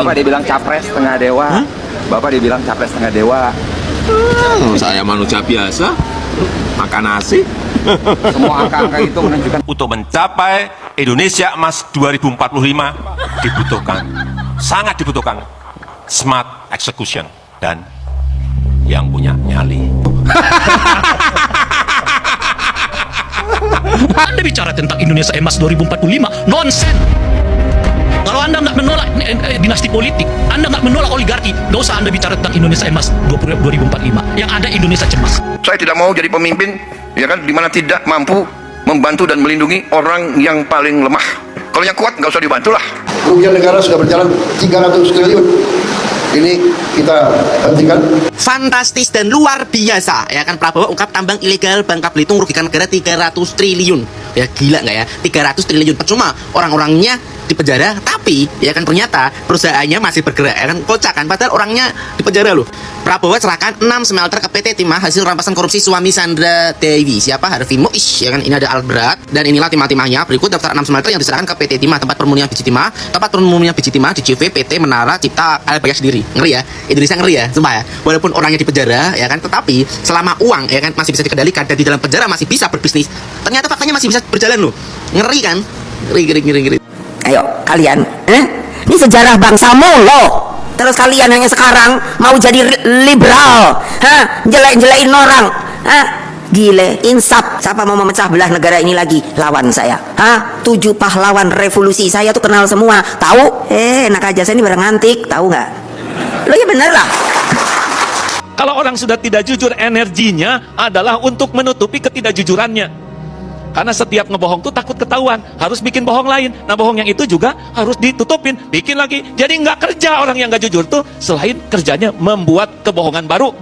Bapak dibilang capres setengah dewa. Bapak dibilang capres setengah dewa. Saya manusia biasa, makan nasi. Semua angka-angka itu menunjukkan Untuk mencapai Indonesia Emas 2045 dibutuhkan, sangat dibutuhkan smart execution dan yang punya nyali. Anda bicara tentang Indonesia Emas 2045, nonsen. Kalau Anda nggak menolak dinasti politik, Anda nggak menolak oligarki, nggak usah Anda bicara tentang Indonesia Emas 2045. Yang ada Indonesia cemas. Saya tidak mau jadi pemimpin, ya kan, di mana tidak mampu membantu dan melindungi orang yang paling lemah. Kalau yang kuat nggak usah dibantu lah. Kerugian negara sudah berjalan 300 triliun. Ini kita hentikan. Fantastis dan luar biasa, ya kan. Prabowo ungkap tambang ilegal Bangka Belitung merugikan negara 300 triliun. Ya gila nggak ya? 300 triliun. Percuma orang-orangnya di penjara, tapi ya kan ternyata perusahaannya masih bergerak, ya kan. Kocak kan, padahal orangnya di penjara loh. Prabowo serahkan 6 smelter ke PT Timah hasil rampasan korupsi suami Sandra Dewi. Siapa? Harvey Muiz, ya kan. Ini ada alat berat dan inilah timah-timahnya. Berikut daftar 6 smelter yang diserahkan ke PT Timah, tempat permurnian biji timah. Tempat permurnian biji timah di CV PT Menara Cipta Karya sendiri. Ngeri ya, Indonesia ngeri ya, sumpah ya. Walaupun orangnya di penjara, ya kan, tetapi selama uang, ya kan, masih bisa dikendalikan dan di dalam penjara masih bisa berbisnis. Ternyata faktanya masih bisa berjalan loh. Ngeri kan? Ngeri. Ayo kalian, ini sejarah bangsamu loh. Terus kalian hanya sekarang mau jadi liberal, jelek-jelekin orang, gile, insaf. Siapa mau memecah belah negara ini lagi? Lawan saya, 7 pahlawan revolusi saya tuh kenal semua, tahu? Enak aja, saya ini barang antik, tahu nggak? Lo ya bener lah. Kalau orang sudah tidak jujur, energinya adalah untuk menutupi ketidakjujurannya. Karena setiap ngebohong tuh takut ketahuan, harus bikin bohong lain. Nah, bohong yang itu juga harus ditutupin, bikin lagi. Jadi nggak kerja orang yang nggak jujur tuh, selain kerjanya membuat kebohongan baru.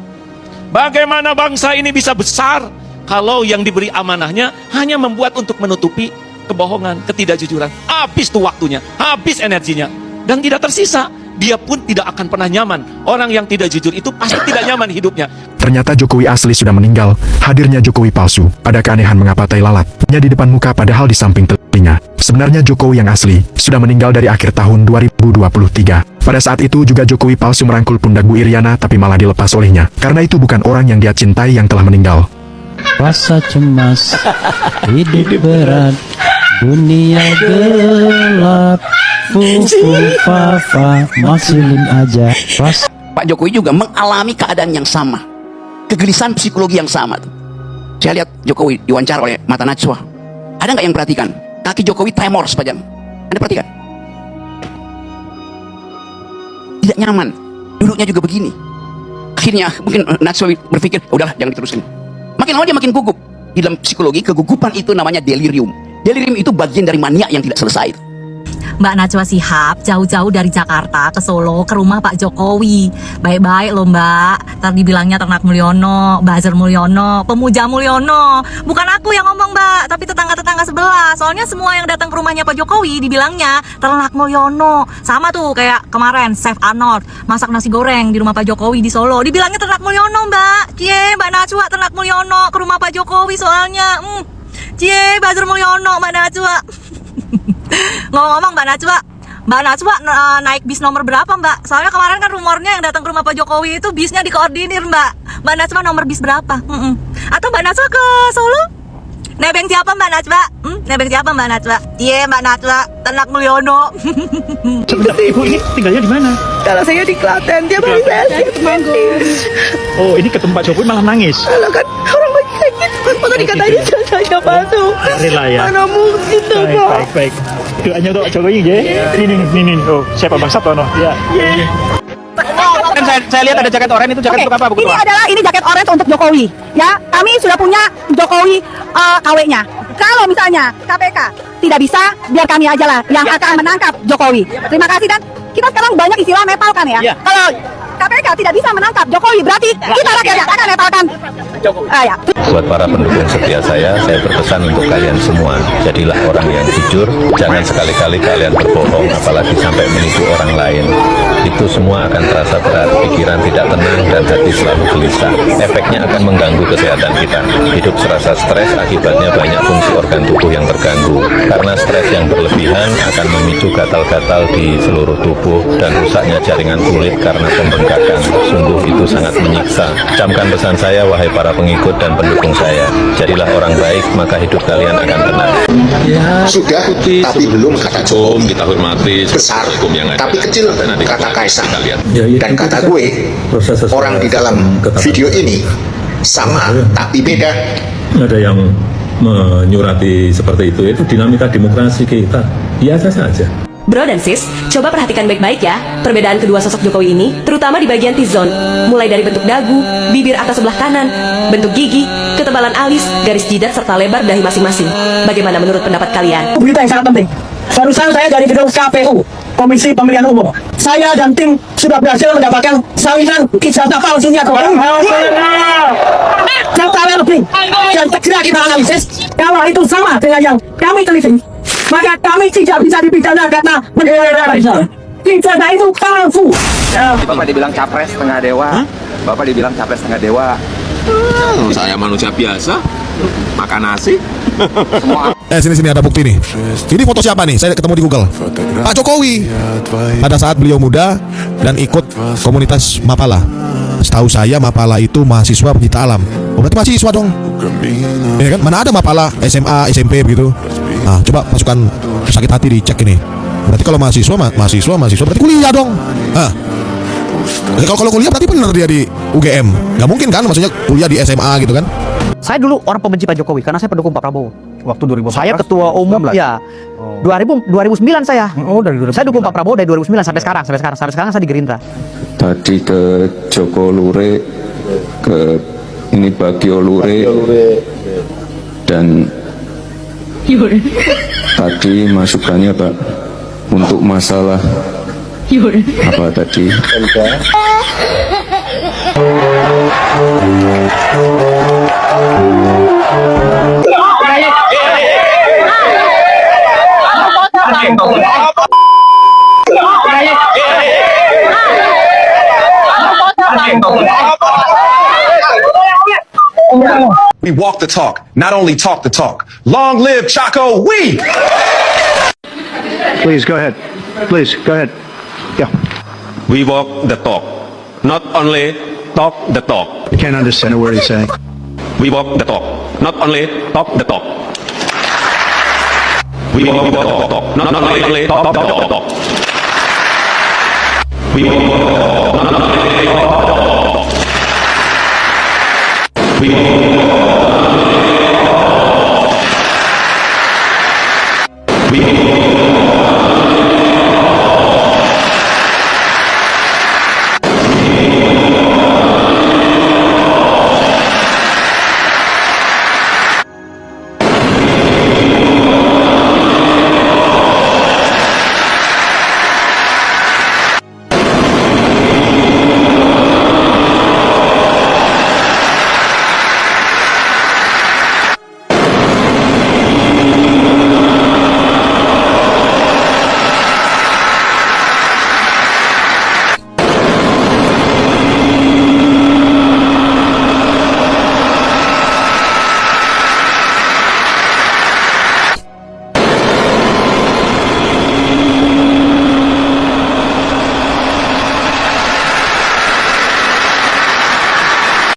Bagaimana bangsa ini bisa besar kalau yang diberi amanahnya hanya membuat untuk menutupi kebohongan, ketidakjujuran? Habis tuh waktunya, habis energinya, dan tidak tersisa. Dia pun tidak akan pernah nyaman. Orang yang tidak jujur itu pasti tidak nyaman hidupnya. Ternyata Jokowi asli sudah meninggal. Hadirnya Jokowi palsu. Ada keanehan mengapa tai lalatnya di depan muka padahal di samping telinga. Sebenarnya Jokowi yang asli sudah meninggal dari akhir tahun 2023. Pada saat itu juga Jokowi palsu merangkul pundak Bu Iriana tapi malah dilepas olehnya. Karena itu bukan orang yang dia cintai yang telah meninggal. Rasa cemas, hidup berat, dunia gelap. Fafa masilin aja. Pak Jokowi juga mengalami keadaan yang sama, kegelisahan psikologi yang sama tuh. Saya lihat Jokowi diwawancara oleh Mata Najwa. Ada nggak yang perhatikan? Kaki Jokowi tremor sepanjang. Anda perhatikan? Tidak nyaman. Duduknya juga begini. Akhirnya mungkin Najwa berpikir, udahlah jangan diterusin. Makin lama dia makin gugup. Di dalam psikologi, kegugupan itu namanya delirium. Delirium itu bagian dari mania yang tidak selesai. Mbak Najwa Shihab jauh-jauh dari Jakarta ke Solo ke rumah Pak Jokowi. Baik-baik loh Mbak. Ntar dibilangnya ternak Mulyono, buzzer Mulyono, pemuja Mulyono. Bukan aku yang ngomong Mbak, tapi tetangga-tetangga sebelah. Soalnya semua yang datang ke rumahnya Pak Jokowi dibilangnya ternak Mulyono. Sama tuh kayak kemarin Chef Arnold masak nasi goreng di rumah Pak Jokowi di Solo. Dibilangnya ternak Mulyono Mbak. Cie, Mbak Najwa ternak Mulyono ke rumah Pak Jokowi soalnya. Cie, buzzer Mulyono Mbak Najwa. Ngomong-ngomong Mbak Najwa naik bis nomor berapa Mbak? Soalnya kemarin kan rumornya yang datang ke rumah Pak Jokowi itu bisnya dikoordinir Mbak. Mbak Najwa nomor bis berapa? Atau Mbak Najwa ke Solo? Nebeng siapa Mbak Najwa? Nebeng siapa Mbak Najwa? Iya Mbak Najwa, ternak Mulyono. Ibu ini tinggalnya di mana? Kalau saya di Klaten, tiap hari saya lihat Temanggung. Oh, ini ketemu Pak Jokowi malah nangis. Kalau kan orang baik sakit, maka dikatain saya palsu. Rela ya. Mana mungkin tuh Pak. Baik. Doanya untuk Pak Jokowi ya. Ini. Oh, siapa Bang Sabtono? Ya. Kan saya lihat ada jaket oranye, itu jaket untuk apa, Bu Ketua? Ini jaket orange untuk Jokowi. Ya, kami sudah punya Jokowi KW-nya. Kalau misalnya KPK tidak bisa, biar kami aja lah yang akan menangkap Jokowi. Terima kasih. Dan kita sekarang banyak istilah nepalkan ya. Kalau KPK tidak bisa menangkap Jokowi, berarti kita rakyat yang akan nepalkan Jokowi. Buat para pendukung setia saya berpesan untuk kalian semua, jadilah orang yang jujur, jangan sekali-kali kalian berbohong, apalagi sampai menipu orang lain. itu semua akan terasa berat, pikiran tidak tenang, dan hati selalu gelisah. Efeknya akan mengganggu kesehatan kita. Hidup serasa stres, akibatnya banyak fungsi organ tubuh yang terganggu. Karena stres yang berlebihan akan memicu gatal-gatal di seluruh tubuh dan rusaknya jaringan kulit karena pembengkakan. Sungguh itu sangat menyiksa. Camkan pesan saya, wahai para pengikut dan pendukung saya. Jadilah orang baik, maka hidup kalian akan tenang. Sudah, tapi belum kata Jokowi. Kita hormati Besar, hukum yang ada. tapi kecil kata Kaisang. Kita lihat. Dan kata gue, orang di dalam video ini sama tapi beda. Ada yang menyurati seperti itu dinamika demokrasi kita. Biasa saja. Bro dan sis, coba perhatikan baik-baik ya perbedaan kedua sosok Jokowi ini, terutama di bagian T-zone. Mulai dari bentuk dagu, bibir atas sebelah kanan, bentuk gigi, ketebalan alis, garis jidat, serta lebar dahi masing-masing. Bagaimana menurut pendapat kalian? Berita yang sangat penting. Barusan saya dari gedung KPU, Komisi Pemilihan Umum. Saya dan tim sudah berhasil mendapatkan salinan ijazah palsunya orang. Serta lebih. Dan segera kita analisis, kalau itu sama dengan yang kami teliti, maka kami tidak bisa dipidana karena menyelenggarakan. Ijazah itu palsu. Bapak dibilang capres setengah dewa. Bapak dibilang capres setengah dewa. Saya manusia biasa, makan nasi. Sini ada bukti nih. Ini foto siapa nih? Saya ketemu di Google. Pak Jokowi. Pada saat beliau muda dan ikut komunitas Mapala. Setahu saya Mapala itu mahasiswa pencipta alam. Oh, berarti mahasiswa dong. Ya kan? Mana ada Mapala SMA, SMP begitu. Nah, coba pasukan sakit hati dicek ini. Berarti kalau mahasiswa berarti kuliah dong. Nah. Kalau kuliah berarti benar dia di UGM. Nggak mungkin kan, maksudnya kuliah di SMA gitu kan. Saya dulu orang pembenci Pak Jokowi karena saya pendukung Pak Prabowo. Waktu 2014. Saya ketua umum ya. 2009 saya. Oh, dari 2009. Saya dukung Pak Prabowo dari 2009 sampai sekarang saya di Gerindra. Tadi ke Joko Lure, ke ini Bagio Lure, dan tadi masukannya Pak untuk masalah apa tadi? We walk the talk, not only talk the talk. Long live Chaco, we! Please go ahead. Yeah. We walk the talk, not only talk the talk. Can't understand a word he's saying. We walk the talk, not only talk the talk. We walk the talk, not only talk the talk. We walk the talk, not only talk the talk. We walk